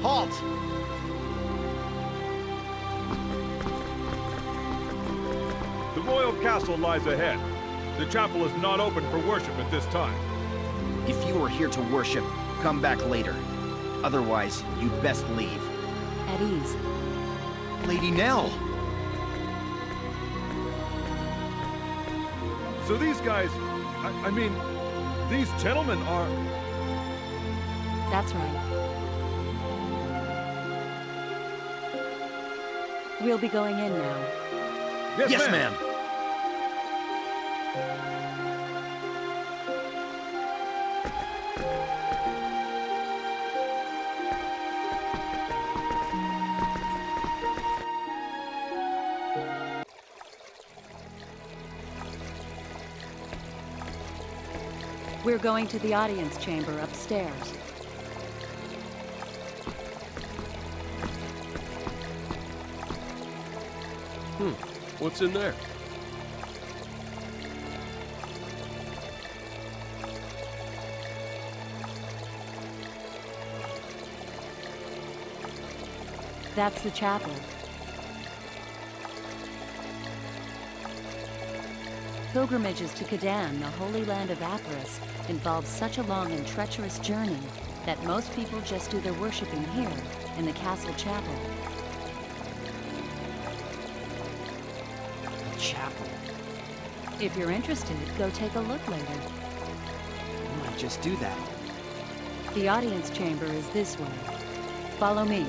Halt! The royal castle lies ahead. The chapel is not open for worship at this time. If you are here to worship, come back later. Otherwise, you'd best leave. At ease. Lady Nell! So these guys, I mean, these gentlemen are... That's right. We'll be going in now. Yes, ma'am! We're going to the audience chamber upstairs. What's in there? That's the chapel. Pilgrimages to Kadan, the holy land of Aparis, involve such a long and treacherous journey that most people just do their worshiping here, in the castle chapel. Chapel. If you're interested, go take a look later. I might just do that. The audience chamber is this way. Follow me.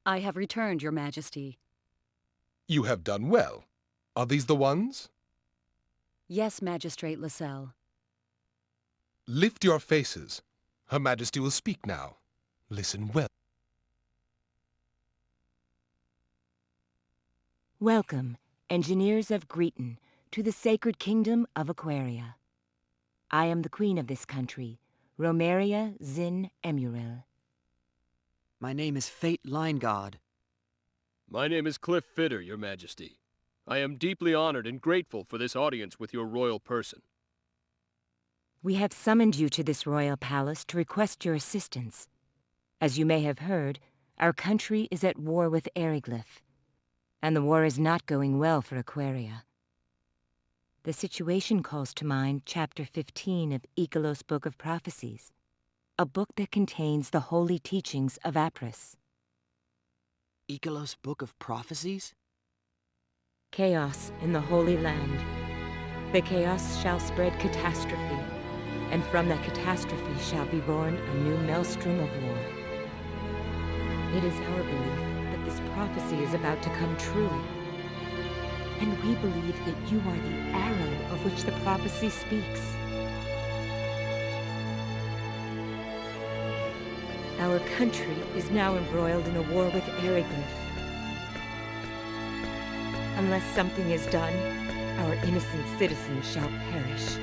I have returned, Your Majesty. You have done well. Are these the ones? Yes, Magistrate Lascelles. Lift your faces. Her Majesty will speak now. Listen well. Welcome, engineers of Greeton, to the sacred kingdom of Aquaria. I am the queen of this country, Romeria Zin Emuril. My name is Fate Lineguard. My name is Cliff Fitter, Your Majesty. I am deeply honored and grateful for this audience with your royal person. We have summoned you to this royal palace to request your assistance. As you may have heard, our country is at war with Eriglyph, and the war is not going well for Aquaria. The situation calls to mind Chapter 15 of Icolos' Book of Prophecies, a book that contains the holy teachings of Apris. Icolos' Book of Prophecies? Chaos in the Holy Land. The chaos shall spread catastrophe, and from that catastrophe shall be born a new maelstrom of war. It is our belief that this prophecy is about to come true, and we believe that you are the arrow of which the prophecy speaks. Our country is now embroiled in a war with Eriglyph. Unless something is done, our innocent citizens shall perish.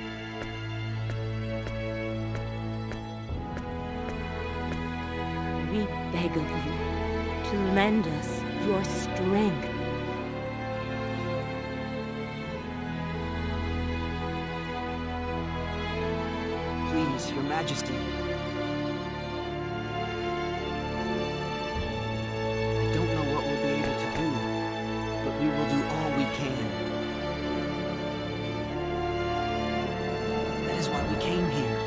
We beg of you to lend us your strength. Please, Your Majesty. I don't know what we'll be able to do, but we will do all we can. That is why we came here.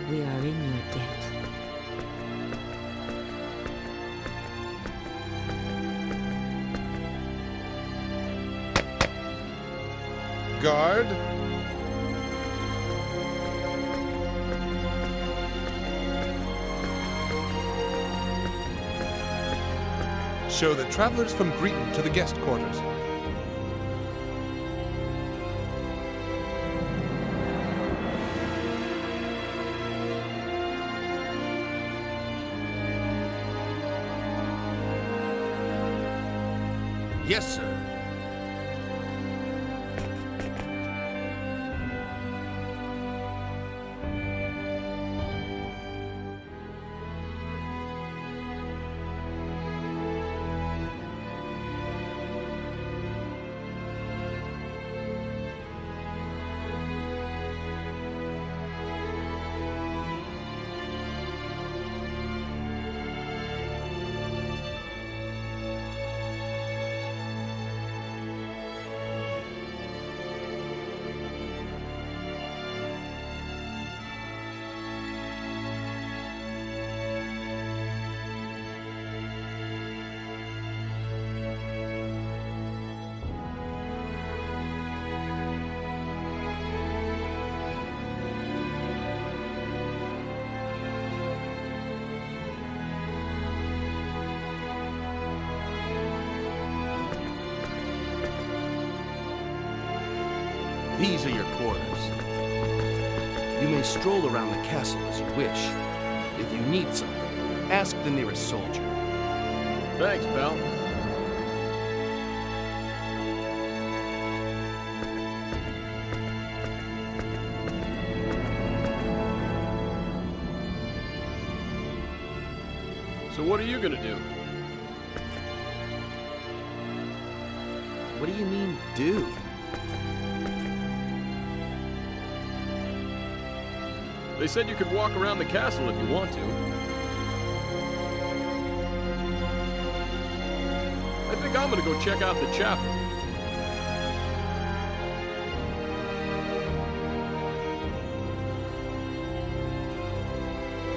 We are in your debt. Guard. Show the travelers from Greeton to the guest quarters. Yes, sir. These are your quarters. You may stroll around the castle as you wish. If you need something, ask the nearest soldier. Thanks, pal. So what are you gonna do? What do you mean, do? They said you could walk around the castle if you want to. I think I'm gonna go check out the chapel.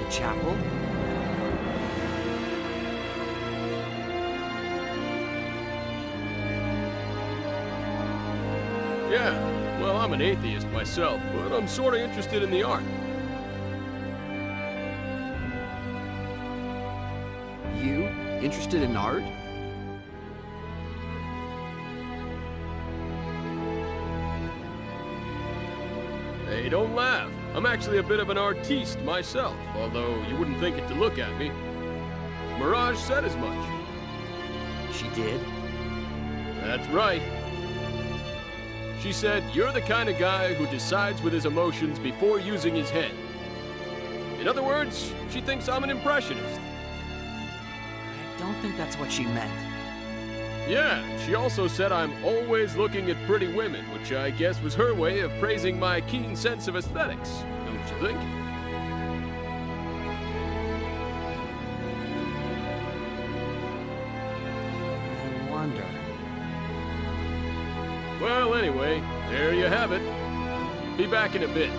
The chapel? I'm an atheist myself, but I'm sort of interested in the art. You? Interested in art? Hey, don't laugh. I'm actually a bit of an artiste myself, although you wouldn't think it to look at me. Mirage said as much. She did? That's right. She said, you're the kind of guy who decides with his emotions before using his head. In other words, she thinks I'm an impressionist. I don't think that's what she meant. Yeah, she also said I'm always looking at pretty women, which I guess was her way of praising my keen sense of aesthetics, don't you think? I wonder. Well, anyway, there you have it. Be back in a bit.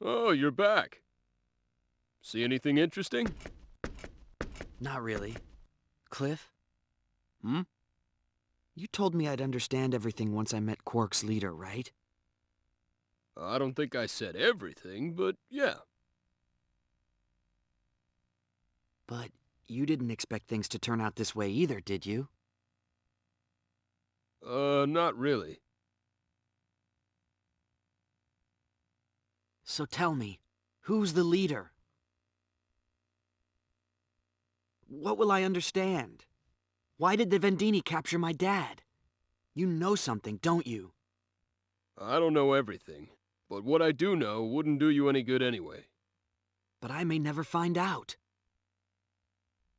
Oh, you're back. See anything interesting? Not really. Cliff, Hmm? you told me I'd understand everything once I met Quark's leader, right? I don't think I said everything, but yeah. But you didn't expect things to turn out this way either, did you? Not really. So tell me, who's the leader? What will I understand? Why did the Vendini capture my dad? You know something, don't you? I don't know everything, but what I do know wouldn't do you any good anyway. But I may never find out.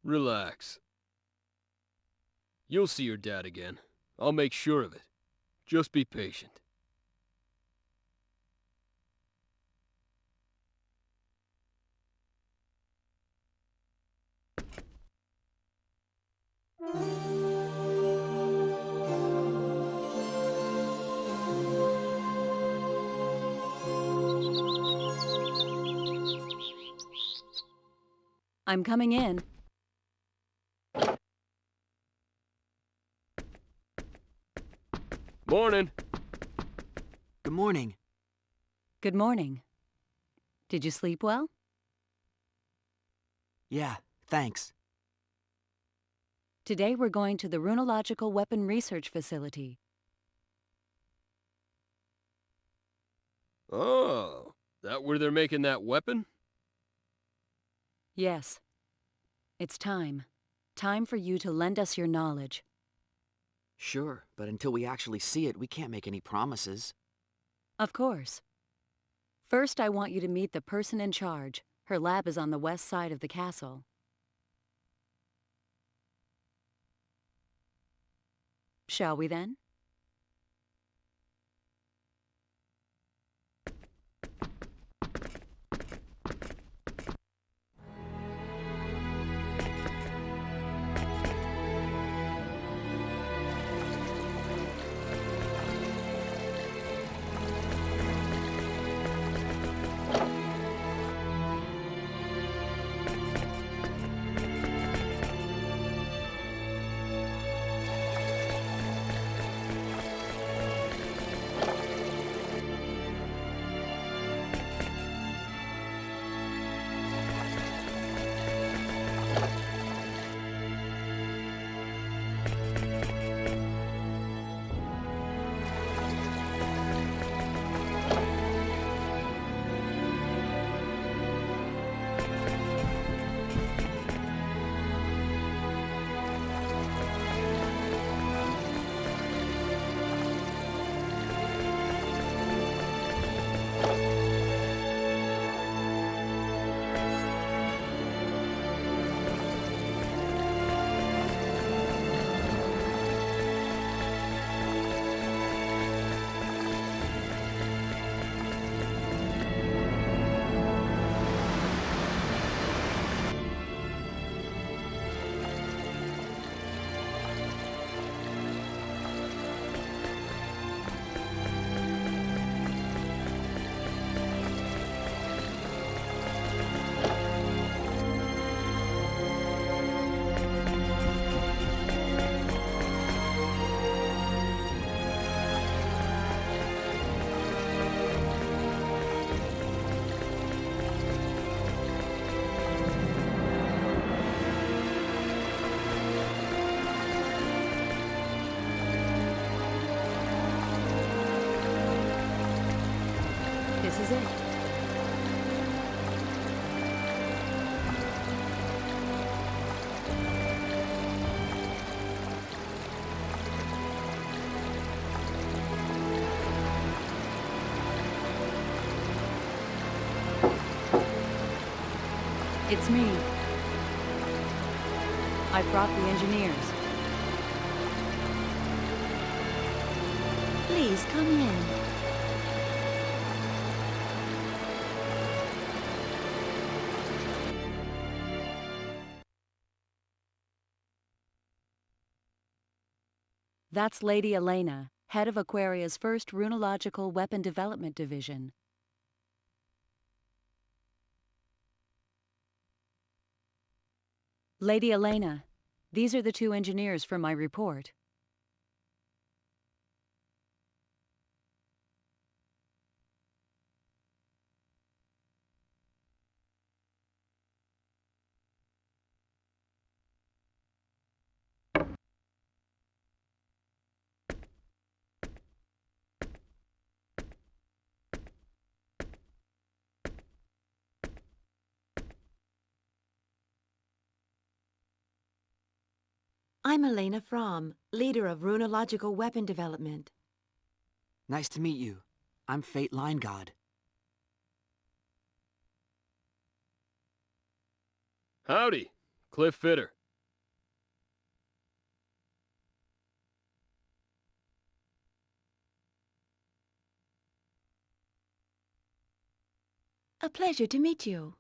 Relax. You'll see your dad again. I'll make sure of it. Just be patient. I'm coming in. Morning. Good morning. Good morning. Did you sleep well? Yeah, thanks. Today we're going to the Runological Weapon Research Facility. Oh, that where they're making that weapon? Yes. It's time. Time for you to lend us your knowledge. Sure, but until we actually see it, we can't make any promises. Of course. First, I want you to meet the person in charge. Her lab is on the west side of the castle. Shall we then? This is it. It's me. I brought the engineers. Please come in. That's Lady Elena, head of Aquaria's first Runological Weapon Development Division. Lady Elena, these are the two engineers for my report. I'm Elena Fromm, leader of Runological Weapon Development. Nice to meet you. I'm Fate Line God. Howdy, Cliff Fitter. A pleasure to meet you.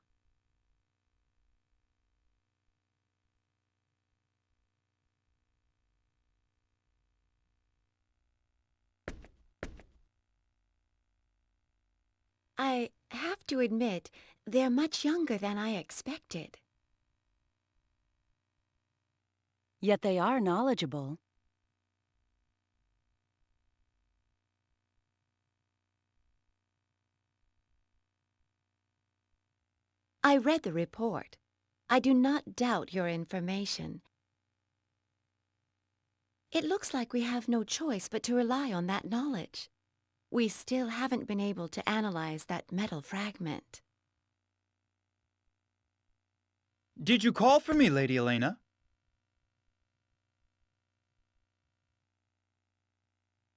I have to admit, they're much younger than I expected. Yet they are knowledgeable. I read the report. I do not doubt your information. It looks like we have no choice but to rely on that knowledge. We still haven't been able to analyze that metal fragment. Did you call for me, Lady Elena?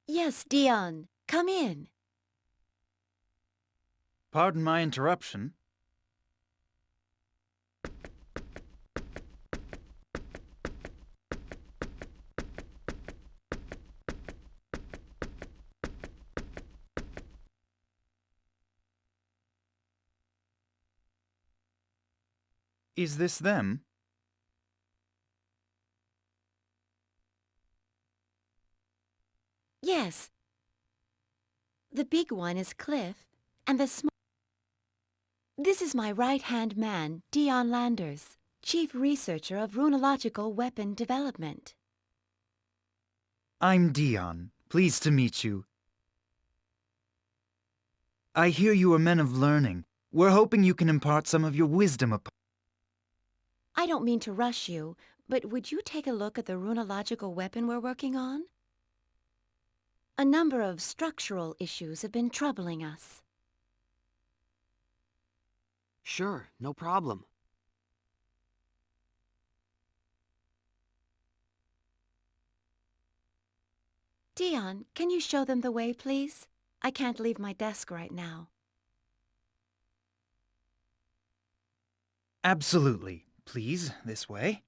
Yes, Dion. Come in. Pardon my interruption. Is this them? Yes. The big one is Cliff, and the small... This is my right-hand man, Dion Landers, Chief Researcher of Runological Weapon Development. I'm Dion. Pleased to meet you. I hear you are men of learning. We're hoping you can impart some of your wisdom upon... I don't mean to rush you, but would you take a look at the runological weapon we're working on? A number of structural issues have been troubling us. Sure, no problem. Dion, can you show them the way, please? I can't leave my desk right now. Absolutely. Please, this way.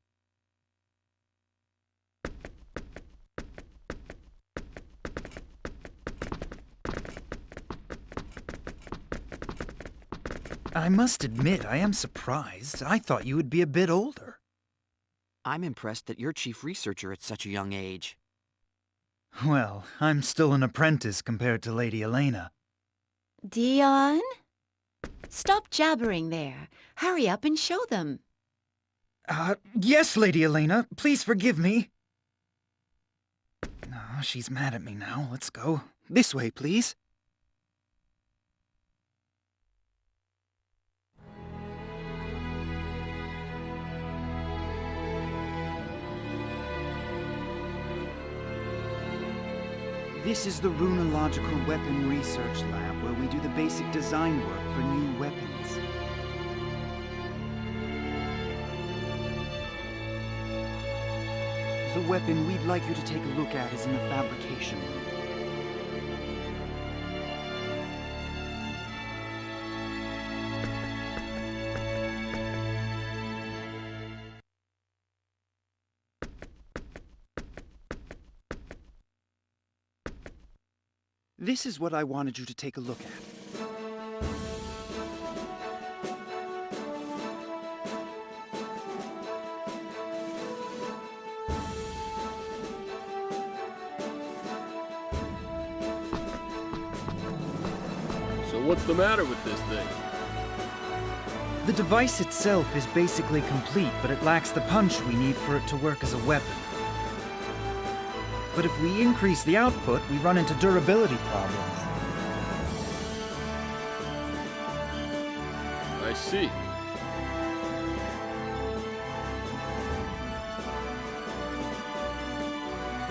I must admit, I am surprised. I thought you would be a bit older. I'm impressed that you're chief researcher at such a young age. Well, I'm still an apprentice compared to Lady Elena. Dion? Stop jabbering there. Hurry up and show them. Yes, Lady Elena. Please forgive me. Oh, she's mad at me now. Let's go. This way, please. This is the Runological Weapon Research Lab, where we do the basic design work for new weapons. The weapon we'd like you to take a look at is in the fabrication room. This is what I wanted you to take a look at. So what's the matter with this thing? The device itself is basically complete, but it lacks the punch we need for it to work as a weapon. But if we increase the output, we run into durability problems. I see.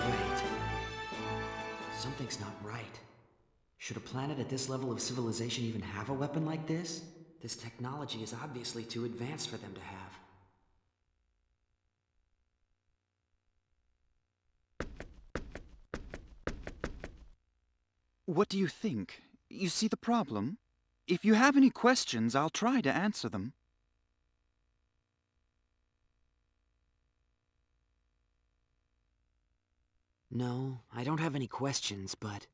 Wait. Something's not right. Should a planet at this level of civilization even have a weapon like this? This technology is obviously too advanced for them to have. What do you think? You see the problem? If you have any questions, I'll try to answer them. No, I don't have any questions, but...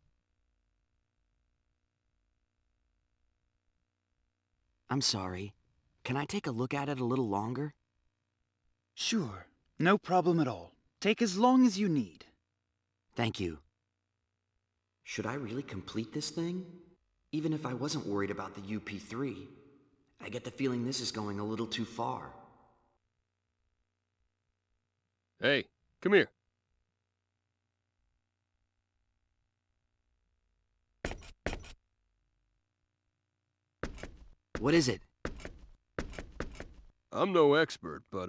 I'm sorry. Can I take a look at it a little longer? Sure. No problem at all. Take as long as you need. Thank you. Should I really complete this thing? Even if I wasn't worried about the UP3, I get the feeling this is going a little too far. Hey, come here. What is it? I'm no expert, but,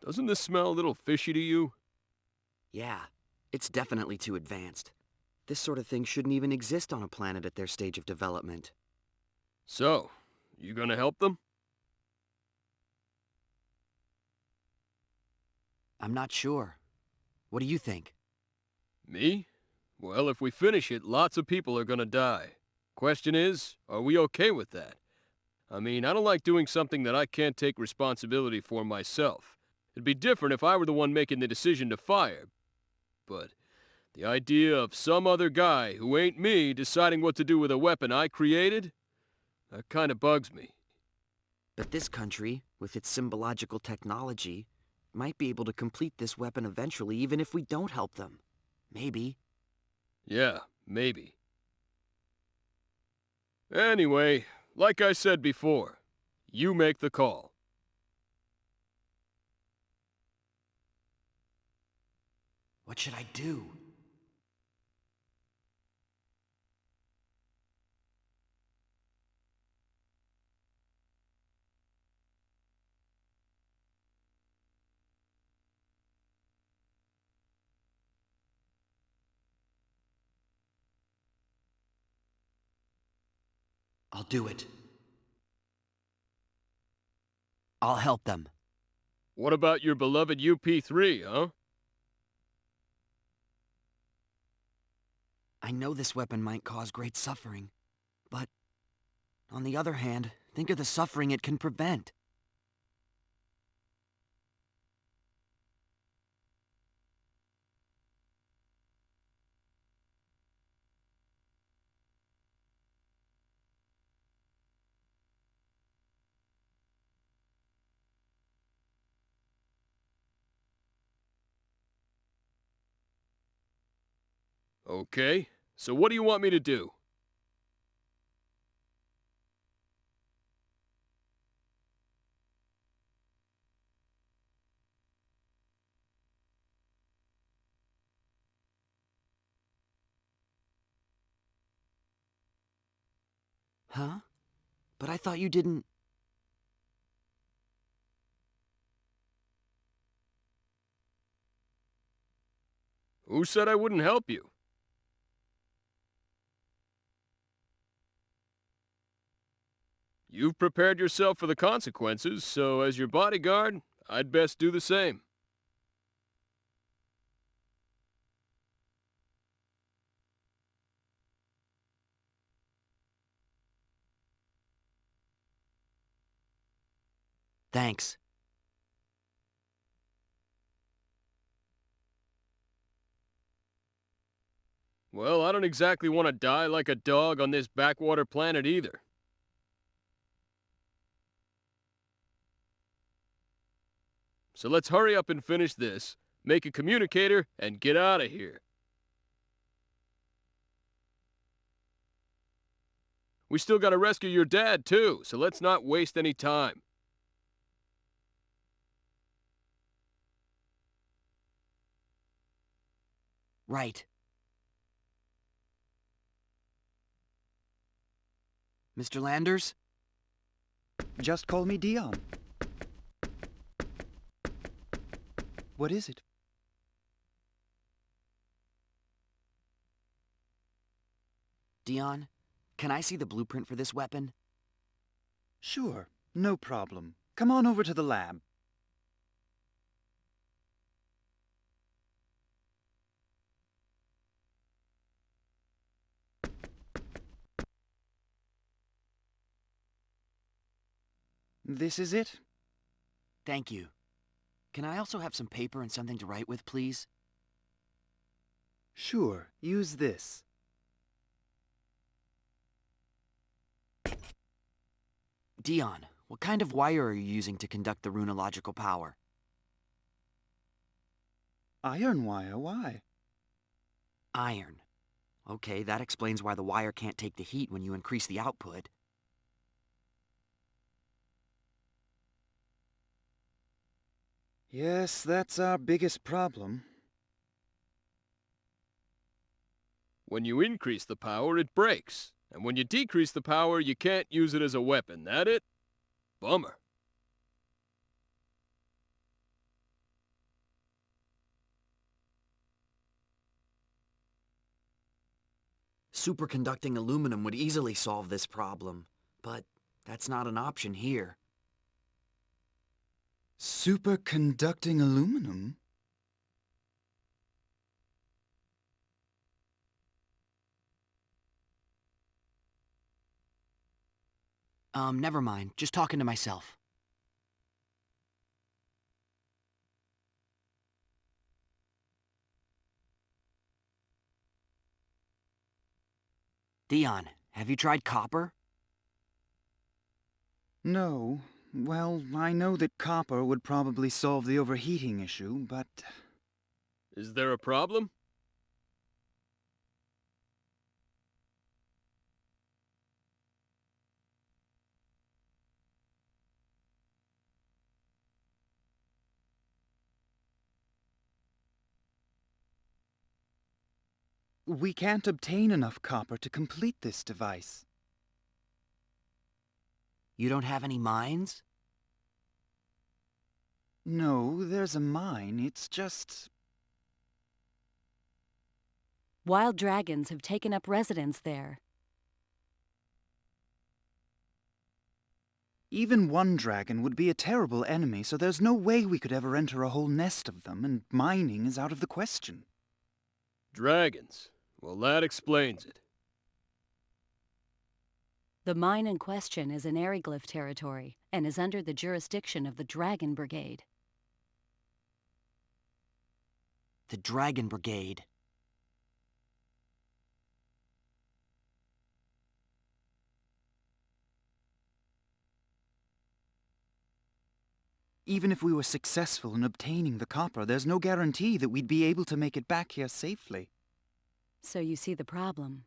doesn't this smell a little fishy to you? Yeah, it's definitely too advanced. This sort of thing shouldn't even exist on a planet at their stage of development. So, you gonna help them? I'm not sure. What do you think? Me? Well, if we finish it, lots of people are gonna die. Question is, are we okay with that? I mean, I don't like doing something that I can't take responsibility for myself. It'd be different if I were the one making the decision to fire. But the idea of some other guy who ain't me deciding what to do with a weapon I created, that kinda bugs me. But this country, with its symbological technology, might be able to complete this weapon eventually even if we don't help them. Maybe. Yeah, maybe. Anyway, like I said before, you make the call. What should I do? I'll do it. I'll help them. What about your beloved UP3, huh? I know this weapon might cause great suffering, but on the other hand, think of the suffering it can prevent. Okay, so what do you want me to do? Huh? But I thought you didn't... Who said I wouldn't help you? You've prepared yourself for the consequences, so as your bodyguard, I'd best do the same. Thanks. Well, I don't exactly want to die like a dog on this backwater planet either. So let's hurry up and finish this, make a communicator, and get out of here. We still gotta rescue your dad, too, so let's not waste any time. Right. Mr. Landers? Just call me Dion. What is it? Dion, can I see the blueprint for this weapon? Sure, no problem. Come on over to the lab. This is it? Thank you. Can I also have some paper and something to write with, please? Sure, use this. Dion, what kind of wire are you using to conduct the runological power? Iron wire, why? Iron. Okay, that explains why the wire can't take the heat when you increase the output. Yes, that's our biggest problem. When you increase the power, it breaks. And when you decrease the power, you can't use it as a weapon. That it? Bummer. Superconducting aluminum would easily solve this problem, but that's not an option here. Superconducting aluminum? Never mind. Just talking to myself. Dion, have you tried copper? No. Well, I know that copper would probably solve the overheating issue, but... Is there a problem? we can't obtain enough copper to complete this device. You don't have any mines? No, there's a mine. It's just... Wild dragons have taken up residence there. Even one dragon would be a terrible enemy, so there's no way we could ever enter a whole nest of them, and mining is out of the question. Dragons. Well, that explains it. The mine in question is in Aryglyph territory, and is under the jurisdiction of the Dragon Brigade. The Dragon Brigade. Even if we were successful in obtaining the copper, there's no guarantee that we'd be able to make it back here safely. So you see the problem.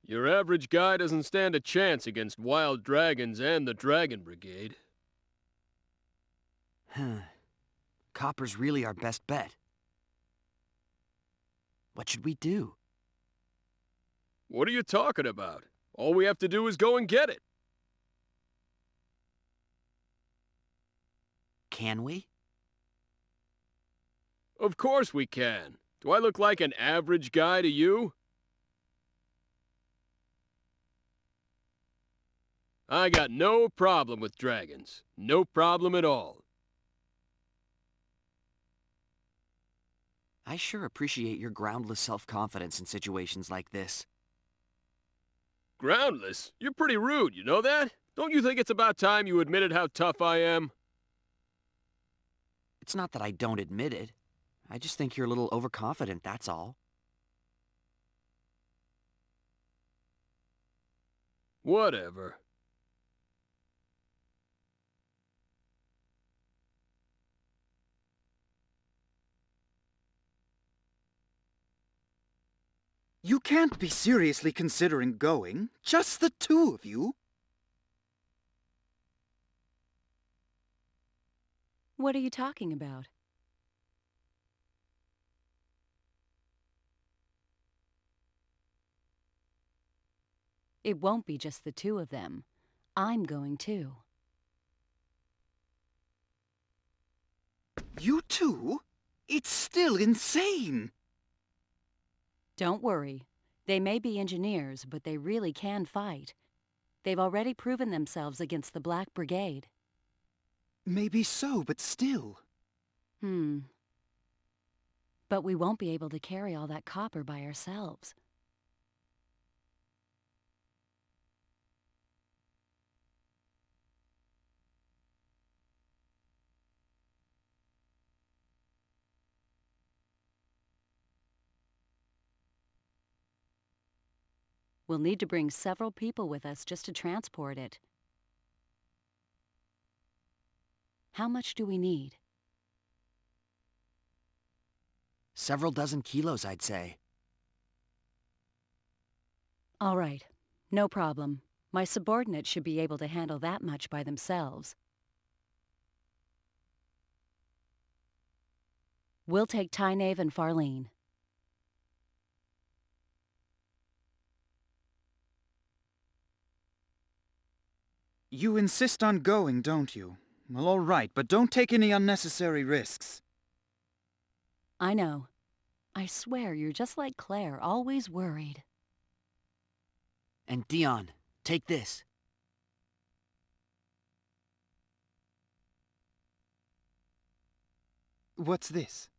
Your average guy doesn't stand a chance against wild dragons and the Dragon Brigade. Copper's really our best bet. What should we do? What are you talking about? All we have to do is go and get it. Can we? Of course we can. Do I look like an average guy to you? I got no problem with dragons. No problem at all. I sure appreciate your groundless self-confidence in situations like this. Groundless? You're pretty rude, you know that? Don't you think it's about time you admitted how tough I am? It's not that I don't admit it. I just think you're a little overconfident, that's all. Whatever. You can't be seriously considering going. Just the two of you. What are you talking about? It won't be just the two of them. I'm going too. You two? It's still insane! Don't worry. They may be engineers, but they really can fight. They've already proven themselves against the Black Brigade. Maybe so, but still. But we won't be able to carry all that copper by ourselves. We'll need to bring several people with us just to transport it. How much do we need? Several dozen kilos, I'd say. All right, no problem. My subordinates should be able to handle that much by themselves. We'll take Tynaeve and Farlene. You insist on going, don't you? Well, all right, but don't take any unnecessary risks. I know. I swear you're just like Claire, always worried. And Dion, take this. What's this?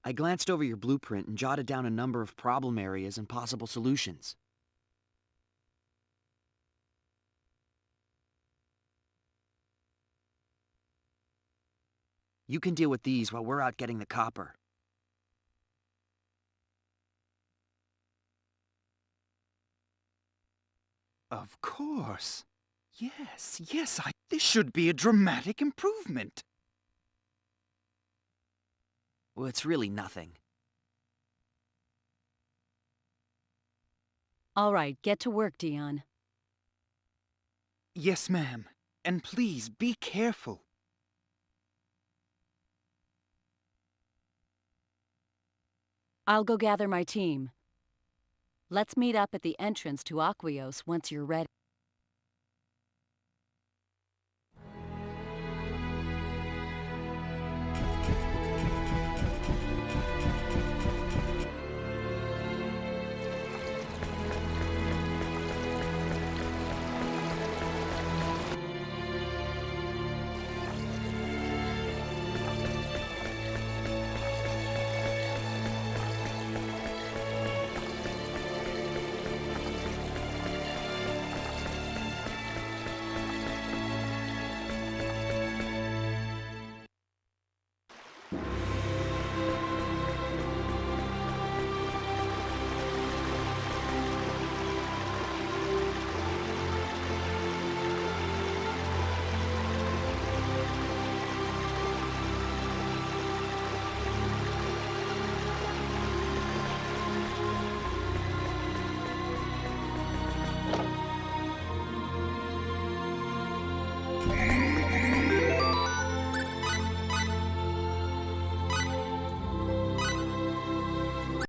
I glanced over your blueprint and jotted down a number of problem areas and possible solutions. You can deal with these while we're out getting the copper. Of course. Yes, this should be a dramatic improvement. Well, it's really nothing. All right, get to work, Dion. Yes, ma'am. And please, be careful. I'll go gather my team. Let's meet up at the entrance to Aquios once you're ready.